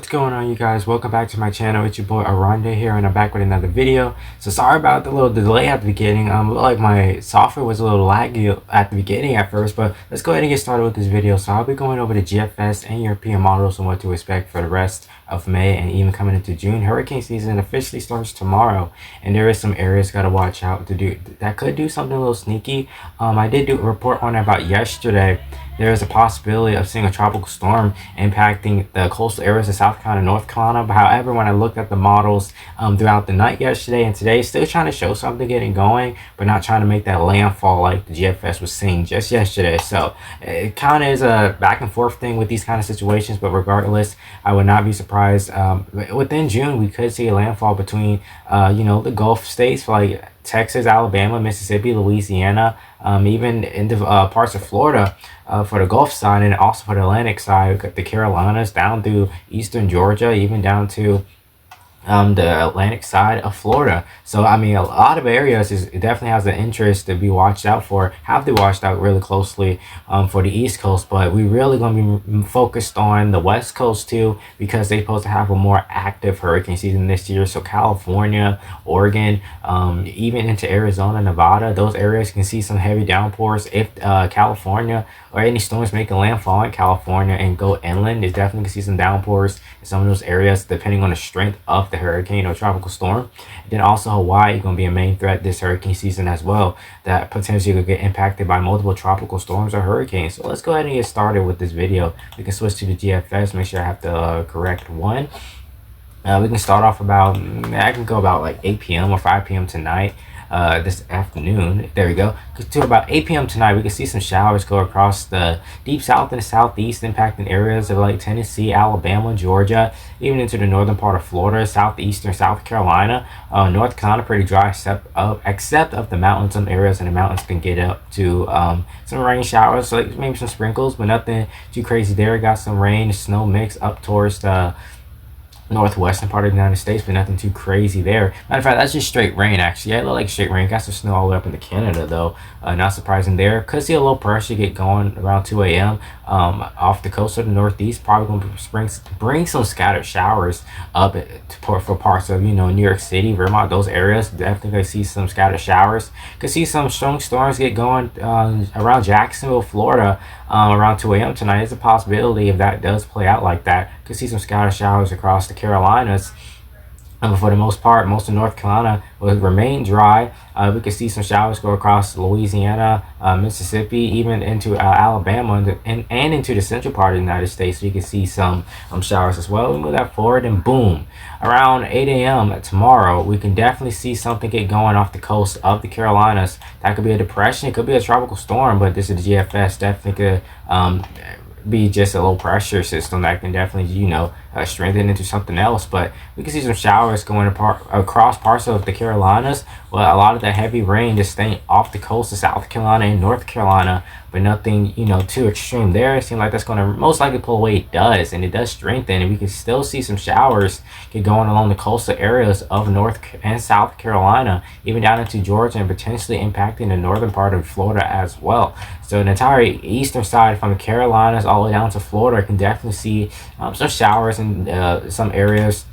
What's going on, you guys? Welcome back to my channel. It's your boy Aranda here, and I'm back with another video. So sorry about the little delay at the beginning. Looked like my software was a little laggy at the beginning at first, but let's go ahead and get started with this video. So I'll be going over the GFS and European models and what to expect for the rest of May and even coming into June. Hurricane season officially starts tomorrow, and there is some areas gotta watch out to do that could do something a little sneaky. I did do a report on it about yesterday. There is a possibility of seeing a tropical storm impacting the coastal areas of South Carolina and North Carolina. But however, when I looked at the models throughout the night yesterday and today, still trying to show something getting going, but not trying to make that landfall like the GFS was seeing just yesterday. So it kind of is a back and forth thing with these kind of situations. But regardless, I would not be surprised. Within June, we could see a landfall between, the Gulf states like Texas, Alabama, Mississippi, Louisiana, even into parts of Florida. For the Gulf side, and also for the Atlantic side, we've got the Carolinas down through eastern Georgia, even down to the Atlantic side of Florida. So I mean, a lot of areas it definitely has an interest to be watched out for, have to be watched out really closely for the East Coast. But we really going to be focused on the West Coast too, because they're supposed to have a more active hurricane season this year. So California, Oregon, even into Arizona, Nevada, those areas can see some heavy downpours. If California or any storms make a landfall in California and go inland, is definitely going to see some downpours in some of those areas depending on the strength of the hurricane or tropical storm. And then also Hawaii is going to be a main threat this hurricane season as well, that potentially could get impacted by multiple tropical storms or hurricanes. So let's go ahead and get started with this video. We can switch to the GFS, make sure I have the correct one. We can start off about, I can go about like 8 p.m. or 5 p.m. tonight. This afternoon, there we go, to about 8 p.m. tonight, we can see some showers go across the deep south and the southeast, impacting areas of like Tennessee, Alabama, Georgia, even into the northern part of Florida, southeastern South Carolina. North Carolina pretty dry except of the mountains. Some areas in the mountains can get up to some rain showers, so like maybe some sprinkles, but nothing too crazy there. Got some rain, snow mix up towards the northwestern part of the United States, but nothing too crazy there. Matter of fact, that's just straight rain actually. Yeah, it looked like straight rain. Got some snow all the way up into Canada though. Not surprising there. Could see a low pressure get going around 2 a.m. Off the coast of the northeast. Probably going to bring some scattered showers up for parts of New York City, Vermont, those areas. Definitely going to see some scattered showers. Could see some strong storms get going around Jacksonville, Florida, around 2 a.m. tonight. There's a possibility if that does play out like that. Could see some scattered showers across the Carolinas. For the most part, most of North Carolina will remain dry. We could see some showers go across Louisiana, Mississippi, even into Alabama, and into the central part of the United States. So you can see some showers as well. We move that forward, and boom, around 8 a.m. tomorrow, we can definitely see something get going off the coast of the Carolinas. That could be a depression, it could be a tropical storm, but this is the GFS. Definitely could be just a low pressure system that can definitely strengthen into something else. But we can see some showers going across parts of the Carolinas. Well, a lot of that heavy rain just staying off the coast of South Carolina and North Carolina, but nothing too extreme there. It seems like that's going to most likely pull away. It does, and it does strengthen, and we can still see some showers get going along the coastal areas of North and South Carolina, even down into Georgia, and potentially impacting the northern part of Florida as well. So the entire eastern side from the Carolinas all the way down to Florida can definitely see some showers in some areas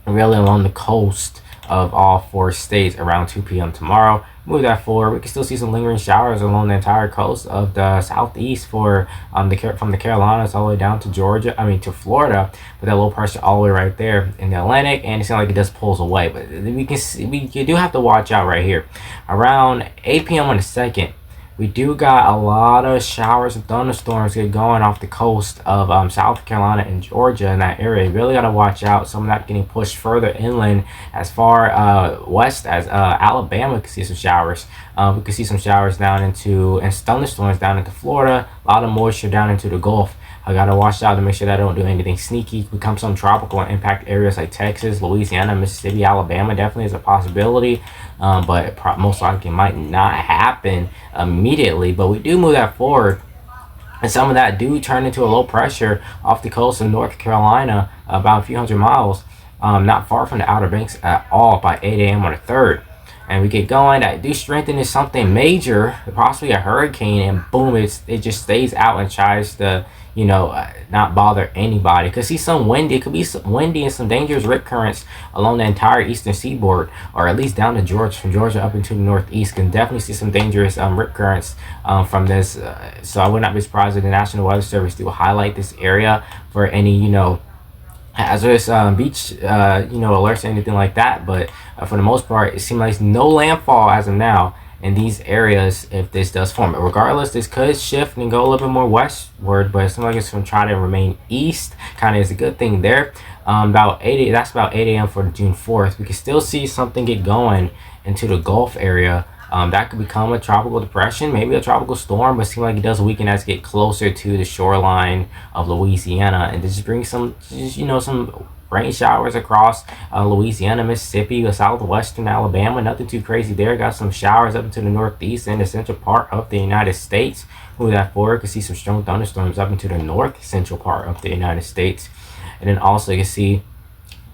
really along the coast of all four states around 2 p.m. tomorrow. Move that forward, we can still see some lingering showers along the entire coast of the southeast for from the Carolinas all the way down to to Florida, but that low pressure all the way right there in the Atlantic, and it seems like it just pulls away. But you do have to watch out right here around 8 p.m. on the 2nd. We do got a lot of showers and thunderstorms get going off the coast of South Carolina and Georgia in that area. You really got to watch out. Some of that getting pushed further inland as far west as Alabama. We can see some showers. We can see some showers down into, and thunderstorms down into Florida. A lot of moisture down into the Gulf. I gotta watch out to make sure that I don't do anything sneaky. Become some tropical and impact areas like Texas, Louisiana, Mississippi, Alabama. Definitely is a possibility, but most likely might not happen immediately. But we do move that forward, and some of that do turn into a low pressure off the coast of North Carolina, about a few hundred miles, not far from the Outer Banks at all, by 8 a.m. on the 3rd. and we get going, that do strengthen into something major, possibly a hurricane, and boom, it just stays out and tries to, not bother anybody. Could see some windy. It could be some windy and some dangerous rip currents along the entire eastern seaboard, or at least down to Georgia, from Georgia up into the northeast. Can definitely see some dangerous rip currents from this. So I would not be surprised if the National Weather Service do highlight this area for any, hazardous beach, alerts or anything like that. But for the most part, it seems like no landfall as of now in these areas if this does form. But regardless, this could shift and go a little bit more westward, but it seems like it's going to try to remain east. Kind of is a good thing there. That's about 8 a.m. for June 4th. We can still see something get going into the Gulf area. That could become a tropical depression, maybe a tropical storm, but it seems like it does weaken as it get closer to the shoreline of Louisiana, and this brings some rain showers across Louisiana, Mississippi, southwestern Alabama. Nothing too crazy there. Got some showers up into the northeast and the central part of the United States. Move that forward, can see some strong thunderstorms up into the north central part of the United States, and then also you can see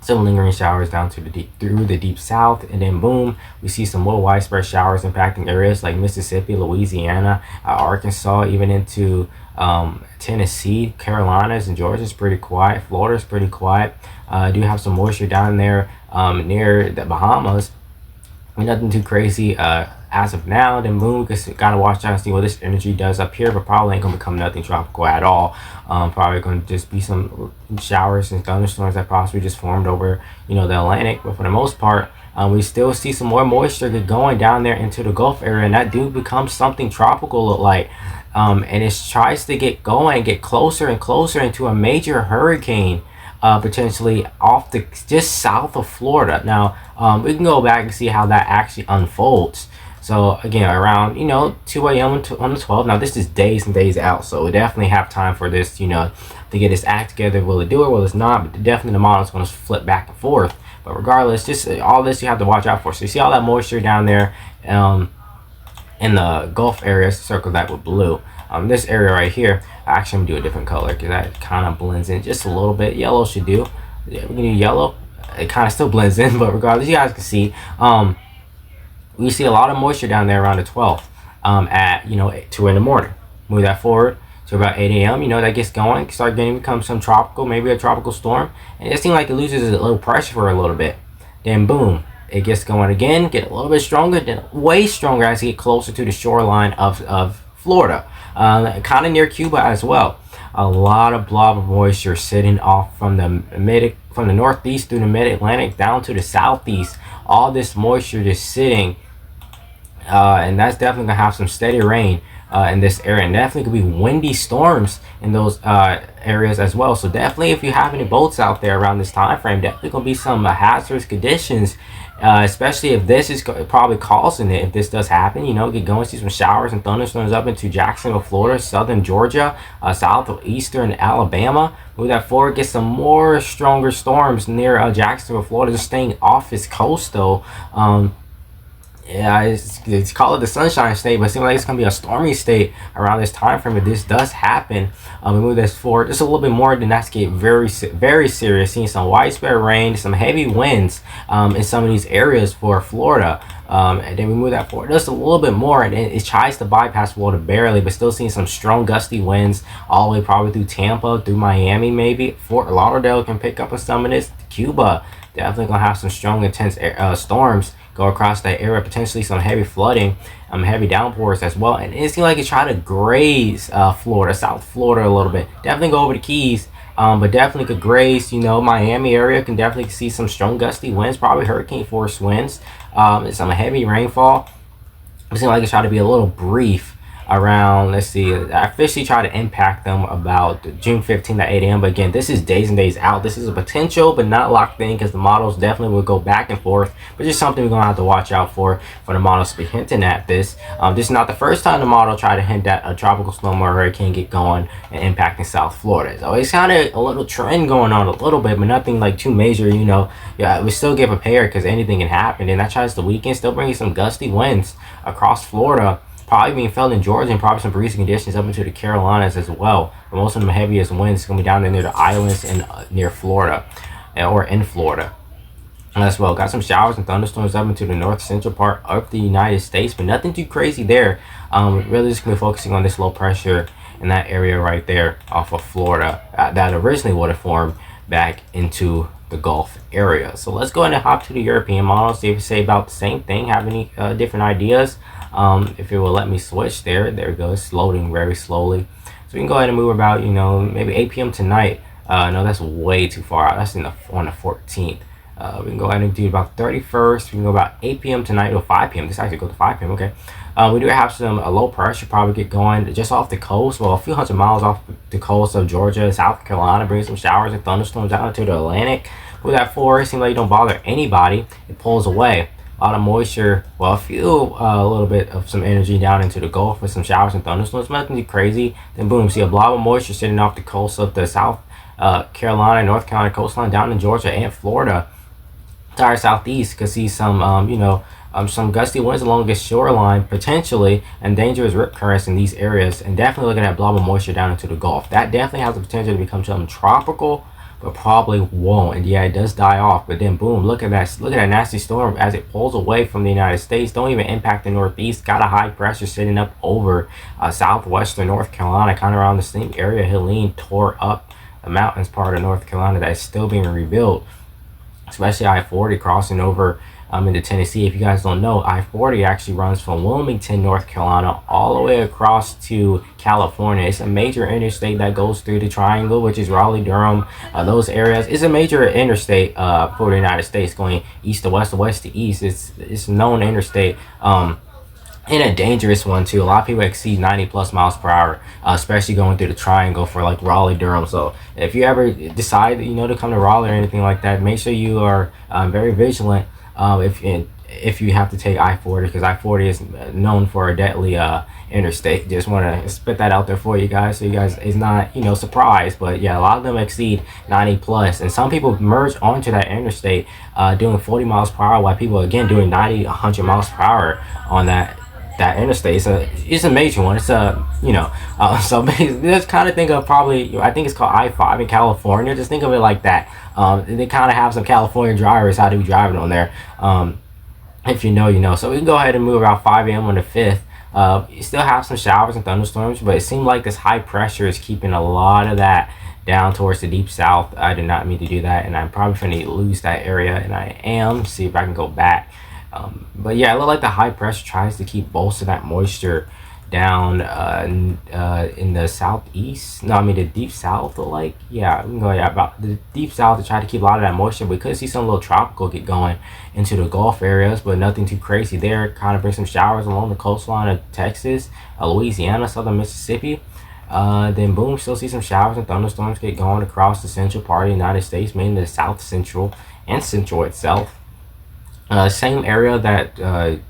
some lingering showers down to through the deep south, and then boom, we see some more widespread showers impacting areas like Mississippi, Louisiana, Arkansas, even into Tennessee, Carolinas, and Georgia is pretty quiet. Florida is pretty quiet. Do have some moisture down there near the Bahamas. Nothing too crazy as of now. Then boom, gotta watch out and see what this energy does up here, but probably ain't gonna become nothing tropical at all. Probably gonna just be some showers and thunderstorms that possibly just formed over the Atlantic. But for the most part, we still see some more moisture get going down there into the Gulf area, and that do become something tropical look like. And it tries to get going, get closer and closer into a major hurricane, potentially off just south of Florida. Now, we can go back and see how that actually unfolds. So again, around 2 a.m. on the 12th. Now this is days and days out, so we definitely have time for this, to get this act together. Will it do it? Will it not? But definitely the model is going to flip back and forth. But regardless, just all this you have to watch out for. So you see all that moisture down there in the Gulf area, circle that with blue. This area right here, actually I'm gonna do a different color because that kind of blends in just a little bit. Yellow should do. Yeah, we're gonna do yellow. It kind of still blends in, but regardless, you guys can see we see a lot of moisture down there around the 12th at 2 in the morning. Move that forward to about 8 a.m. That gets going, start getting become some tropical, maybe a tropical storm, and it seems like it loses a little pressure for a little bit. Then boom, it gets going again, get a little bit stronger, then way stronger as you get closer to the shoreline of Florida, kind of near Cuba as well. A lot of blob of moisture sitting off from the northeast through the mid-Atlantic down to the southeast. All this moisture just sitting, and that's definitely gonna have some steady rain in this area, and definitely could be windy storms in those areas as well. So definitely, if you have any boats out there around this time frame, definitely gonna be some hazardous conditions, especially if this is probably causing it. If this does happen, get going, see some showers and thunderstorms up into Jacksonville, Florida, southern Georgia, southeastern Alabama. Move that forward, get some more stronger storms near Jacksonville, Florida, just staying off its coastal. Yeah, it's called the Sunshine State, but it seems like it's gonna be a stormy state around this time frame. If this does happen, we move this forward just a little bit more, then that's get very serious. Seeing some widespread rain, some heavy winds in some of these areas for Florida. And then we move that forward just a little bit more, and it tries to bypass Florida barely, but still seeing some strong gusty winds all the way probably through Tampa, through Miami, maybe Fort Lauderdale can pick up on some of this. Cuba definitely gonna have some strong intense storms go across that area, potentially some heavy flooding, heavy downpours as well. And it seems like it's trying to graze Florida, South Florida a little bit. Definitely go over the Keys, but definitely could graze, Miami area. Can definitely see some strong gusty winds, probably hurricane force winds, and some heavy rainfall. It seems like it's trying to be a little brief around, let's see, I officially try to impact them about June 15th at 8 a.m. But again, this is days and days out. This is a potential, but not locked in, because the models definitely will go back and forth. But just something we're going to have to watch out for the models to be hinting at this. This is not the first time the model tried to hint at a tropical storm or hurricane get going and impacting South Florida. So it's kind of a little trend going on a little bit, but nothing like too major, Yeah, we still get prepared because anything can happen. And that tries the weekend, still bringing some gusty winds across Florida. Probably being felt in Georgia, and probably some breezy conditions up into the Carolinas as well. But most of them heaviest winds going to be down there near the islands and near Florida, or in Florida. as well. Got some showers and thunderstorms up into the north central part of the United States, but nothing too crazy there. Really just gonna be focusing on this low pressure in that area right there off of Florida that originally would have formed back into the Gulf area. So let's go ahead and hop to the European model, see if it say about the same thing, have any different ideas. If it will let me switch there it goes. It's loading very slowly. So we can go ahead and move about, maybe 8 p.m. tonight. No, that's way too far out. That's on the 14th. We can go ahead and do about 31st. We can go about 8 p.m. tonight or 5 p.m. This actually go to 5 p.m. Okay. We do have some low pressure probably get going just off the coast. Well, a few hundred miles off the coast of Georgia, South Carolina, bring some showers and thunderstorms out into the Atlantic. With that force, seems like you don't bother anybody. It pulls away. A lot of moisture. Well, a little bit of some energy down into the Gulf with some showers and thunderstorms. Nothing too crazy. Then boom, see a blob of moisture sitting off the coast of the South Carolina, North Carolina coastline down in Georgia and Florida. Entire southeast could see some gusty winds along the shoreline potentially, and dangerous rip currents in these areas, and definitely looking at blob of moisture down into the Gulf. That definitely has the potential to become something tropical, but probably won't. And yeah, it does die off, but then boom, look at that nasty storm as it pulls away from the United States. Don't even impact the Northeast. Got a high pressure sitting up over southwestern North Carolina, kind of around the same area. Helene tore up the mountains part of North Carolina that is still being rebuilt, especially I-40 crossing over into Tennessee. If you guys don't know, I-40 actually runs from Wilmington, North Carolina, all the way across to California. It's a major interstate that goes through the Triangle, which is Raleigh, Durham, those areas. It's a major interstate for the United States, going east to west, west to east. It's a known interstate. And a dangerous one too. A lot of people exceed 90 plus miles per hour, especially going through the Triangle for like Raleigh, Durham. So if you ever decide to come to Raleigh or anything like that, make sure you are very vigilant if you have to take I-40, because I-40 is known for a deadly interstate. Just want to spit that out there for you guys, so you guys is not surprised. But yeah, a lot of them exceed 90 plus, and some people merge onto that interstate doing 40 miles per hour, while people again doing 90, 100 miles per hour on that interstate. It's a major one. It's so just kind of think of, probably, I think it's called I-5 in California. Just think of it like that. They kind of have some California drivers how to be driving on there. If you know, you know. So we can go ahead and move about 5 a.m. on the 5th. You still have some showers and thunderstorms, but it seemed like this high pressure is keeping a lot of that down towards the deep south. I did not mean to do that, and I'm probably going to lose that area, and I am. See if I can go back. But yeah, it looked like the high pressure tries to keep most of that moisture down in the southeast. No, I mean the deep south. Like, yeah, we can go about the deep south to try to keep a lot of that moisture. We could see some little tropical get going into the Gulf areas, but nothing too crazy there. Kind of bring some showers along the coastline of Texas, Louisiana, southern Mississippi. Then boom, still see some showers and thunderstorms get going across the central part of the United States, mainly the south central and central itself. Same area that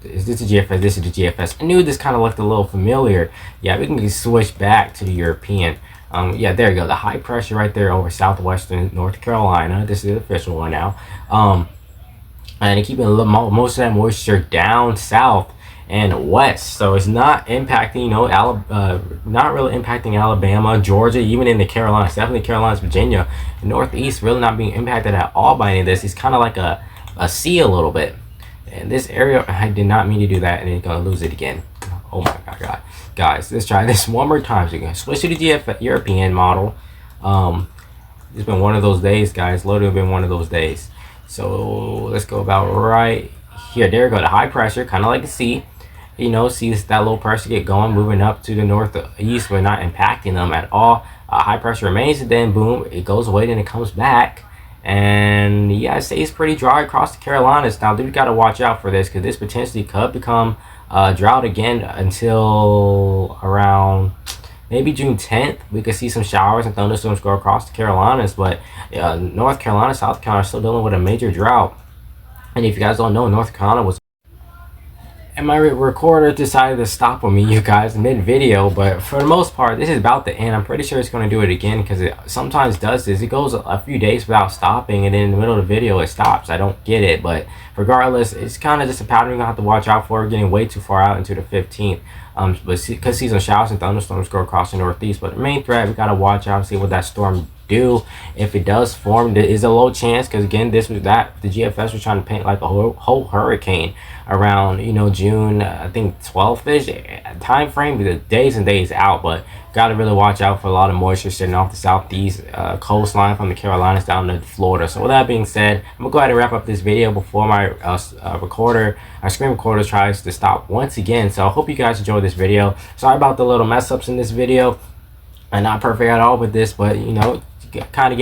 is this the GFS? This is the GFS. I knew this kind of looked a little familiar. Yeah, we can switch back to the European. Yeah, there you go. The high pressure right there over southwestern North Carolina. This is the official one now. And keeping most of that moisture down south and west, so it's not impacting, not really impacting Alabama, Georgia, even in the Carolinas, definitely Carolinas, Virginia, the Northeast, really not being impacted at all by any of this. It's kind of like a sea a little bit, and this area, I did not mean to do that, and it's gonna lose it again. Oh my god, guys, let's try this one more time. So you're gonna switch to the European model. It's been one of those days, guys. Literally been one of those days. So let's go about right here. There you go. The high pressure, kind of like a sea. See that low pressure get going, moving up to the northeast, but not impacting them at all. High pressure remains, and then boom, it goes away, then it comes back. And yeah, it stays pretty dry across the Carolinas. Now, we got to watch out for this, because this potentially could become drought again until around maybe June 10th. We could see some showers and thunderstorms go across the Carolinas, but North Carolina, South Carolina are still dealing with a major drought. And if you guys don't know, North Carolina was... And my recorder decided to stop on me, you guys, mid-video, but for the most part, this is about the end. I'm pretty sure it's going to do it again, because it sometimes does this. It goes a few days without stopping, and then in the middle of the video, it stops. I don't get it, but regardless, it's kind of just a pattern you're going to have to watch out for. We're getting way too far out into the 15th. But could see some showers and thunderstorms go across the Northeast, but the main threat, we got to watch out and see what that storm do. If it does form, there is a low chance, because again, this was that the GFS was trying to paint like a whole hurricane around, you know, June, I think 12th ish time frame, because days and days out. But got to really watch out for a lot of moisture sitting off the southeast coastline from the Carolinas down to Florida. So with that being said, I'm gonna go ahead and wrap up this video before my screen recorder tries to stop once again. So I hope you guys enjoyed this video. Sorry about the little mess ups in this video. I'm not perfect at all with this, but you know, kind of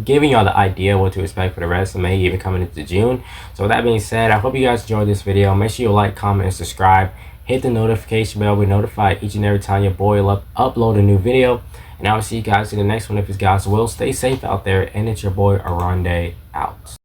giving y'all the idea what to expect for the rest of May, even coming into June. So with that being said, I hope you guys enjoyed this video. Make sure you like, comment, and subscribe. Hit the notification bell. We're notified each and every time your boy will upload a new video. And I will see you guys in the next one if it's God's will. Stay safe out there, and it's your boy Aronde out.